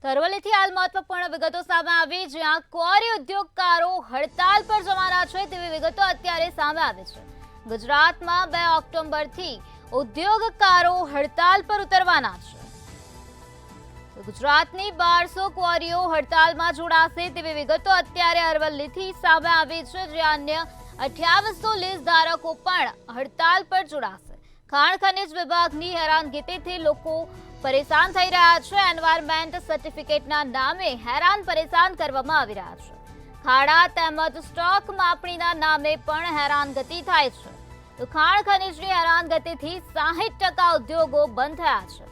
તો અરવલ્લીથી હાલ મહત્વપૂર્ણ વિગતો સામે આવી, જ્યાં ક્વોરી ઉદ્યોગકારો હડતાલ પર જવાના છે તેવી વિગતો અત્યારે સામે આવી છે। ગુજરાતમાં 2 ઓક્ટોબરથી ઉદ્યોગકારો હડતાલ પર ઉતરવાના છે। ગુજરાતની 1200 ક્વોરીઓ હડતાલમાં જોડાશે તેવી વિગતો અત્યારે અરવલ્લીથી સામે આવી છે, જ્યાં અન્ય 2800 લીઝ ધારકો પણ હડતાલ પર જોડાશે। ખાણ ખનિજ વિભાગની હેરાનગતિથી લોકો પરેશાન થઈ રહ્યા છે। એન્વાયરમેન્ટ સર્ટિફિકેટના નામે હેરાન પરેશાન કરવામાં આવી રહ્યા છે। ખાડા તેમજ સ્ટોક માપણીના નામે પણ હેરાનગતિ થાય છે। તો ખાણ ખનિજની હેરાનગતિથી 60% ઉદ્યોગો બંધ થયા છે।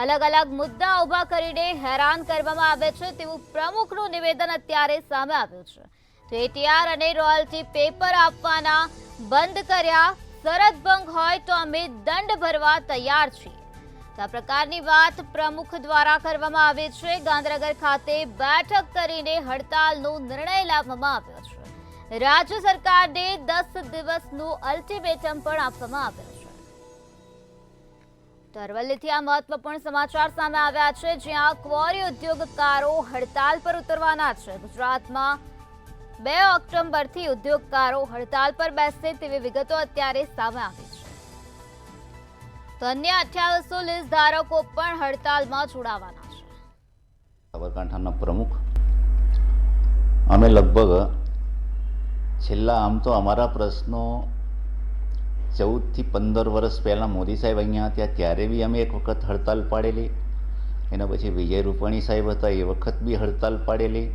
અલગ અલગ મુદ્દા ઉભા કરીને હેરાન કરવામાં આવે છે તેવું પ્રમુખનું નિવેદન અત્યારે સામે આવ્યું છે। તો એટીઆર અને રોયલ્ટી પેપર આપવાના બંધ કર્યા, શરત ભંગ હોય તો અમે દંડ ભરવા તૈયાર છીએ। આ પ્રકારની વાત પ્રમુખ દ્વારા કરવામાં આવી છે। ગાંધીનગર ખાતે બેઠક કરીને હડતાલનો નિર્ણય લેવામાં આવ્યો છે। રાજ્ય સરકારને 10 દિવસનું અલ્ટિમેટમ પણ આપવામાં આવ્યું છે। તો અરવલ્લીથી આ મહત્વપૂર્ણ સમાચાર સામે આવ્યા છે, જ્યાં ક્વોરી ઉદ્યોગકારો હડતાલ પર ઉતરવાના છે। ગુજરાતમાં 2 ઓક્ટોબરથી ઉદ્યોગકારો હડતાલ પર બેસશે તેવી વિગતો અત્યારે સામે આવી છે। તો અન્ય 2800 લીઝ ધારકો પણ હડતાલમાં જોડાવાના છે। સાબરકાંઠાના પ્રમુખ અમે લગભગ છેલ્લા આમ તો અમારા પ્રશ્નો 14 થી 15 વર્ષ પહેલાં મોદી સાહેબ અહીંયા હતા ત્યારે બી અમે એક વખત હડતાલ પાડેલી। એના પછી વિજય રૂપાણી સાહેબ હતા એ વખત બી હડતાલ પાડેલી,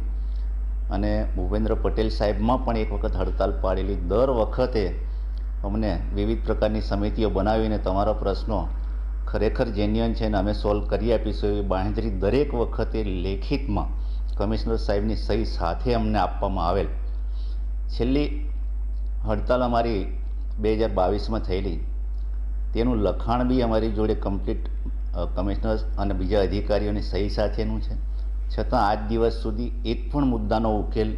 અને ભૂપેન્દ્ર પટેલ સાહેબમાં પણ એક વખત હડતાલ પાડેલી। દર વખતે અમને વિવિધ પ્રકારની સમિતિઓ બનાવીને તમારા પ્રશ્નો ખરેખર જેન્યુઅન છે ને અમે સોલ્વ કરી આપીશું એવી બાંહેધરી દરેક વખતે લેખિતમાં કમિશનર સાહેબની સહી સાથે અમને આપવામાં આવેલ। છેલ્લી હડતાલ અમારી 2022માં થયેલી, તેનું લખાણ બી અમારી જોડે કમ્પ્લીટ કમિશનર અને બીજા અધિકારીઓની સહી સાથેનું છે, છતાં આજ દિવસ સુધી એક પણ મુદ્દાનો ઉકેલ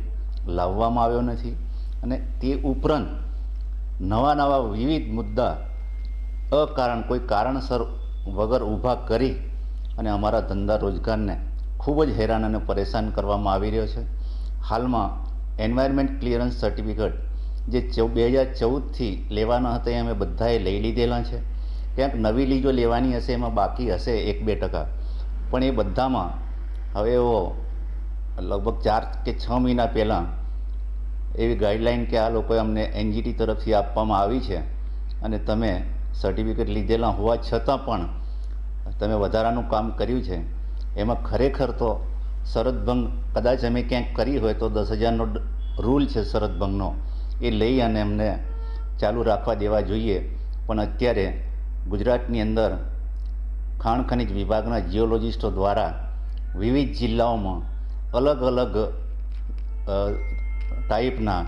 લાવવામાં આવ્યો નથી। અને તે ઉપરાંત નવા વિવિધ મુદ્દા અકારણ કોઈ કારણસર વગર ઊભા કરી અને અમારા ધંધા રોજગારને ખૂબ જ હેરાન અને પરેશાન કરવામાં આવી રહ્યો છે। હાલમાં એન્વાયરમેન્ટ ક્લિયરન્સ સર્ટિફિકેટ જે 2014થી લેવાના હતા એ અમે બધાએ લઈ લીધેલા છે। ક્યાંક નવી લીજો લેવાની હશે, એમાં બાકી હશે 1-2%, પણ એ બધામાં હવે એવો લગભગ 4 કે 6 મહિના પહેલાં એવી ગાઈડલાઈન કે આ લોકોએ અમને એનજીટી તરફથી આપવામાં આવી છે, અને તમે સર્ટિફિકેટ લીધેલા હોવા છતાં પણ તમે વધારાનું કામ કર્યું છે, એમાં ખરેખર તો શરત ભંગ કદાચ અમે ક્યાંક કરી હોય તો 10,000નો રૂલ છે શરત ભંગનો, એ લઈ અને અમને ચાલુ રાખવા દેવા જોઈએ। પણ અત્યારે ગુજરાતની અંદર ખાણ ખનિજ વિભાગના જીઓલોજિસ્ટો દ્વારા વિવિધ જિલ્લાઓમાં અલગ અલગ ટાઈપના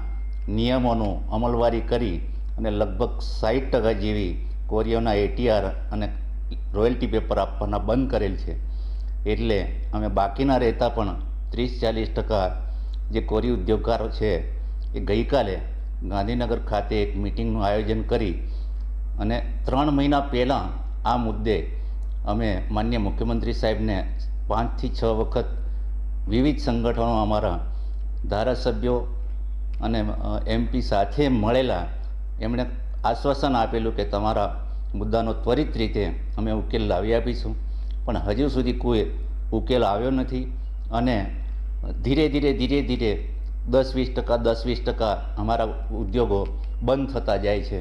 નિયમોનું અમલવારી કરી અને લગભગ 60% જેવી ક્વોરીઓના એટીઆર અને રોયલ્ટી પેપર આપવાના બંધ કરેલ છે। એટલે અમે બાકીના રહેતા પણ 30-40% જે ક્વોરી ઉદ્યોગકારો છે એ ગઈકાલે ગાંધીનગર ખાતે એક મિટિંગનું આયોજન કરી અને 3 મહિના પહેલાં આ મુદ્દે અમે માનનીય મુખ્યમંત્રી સાહેબને 5 થી 6 વખત વિવિધ સંગઠનો અમારા ધારાસભ્યો અને એમપી સાથે મળેલા। એમણે આશ્વાસન આપેલું કે તમારા મુદ્દાનો ત્વરિત રીતે અમે ઉકેલ લાવી આપીશું, પણ હજુ સુધી કોઈ ઉકેલ આવ્યો નથી। અને ધીરે ધીરે 10-20% અમારા ઉદ્યોગો બંધ થતા જાય છે।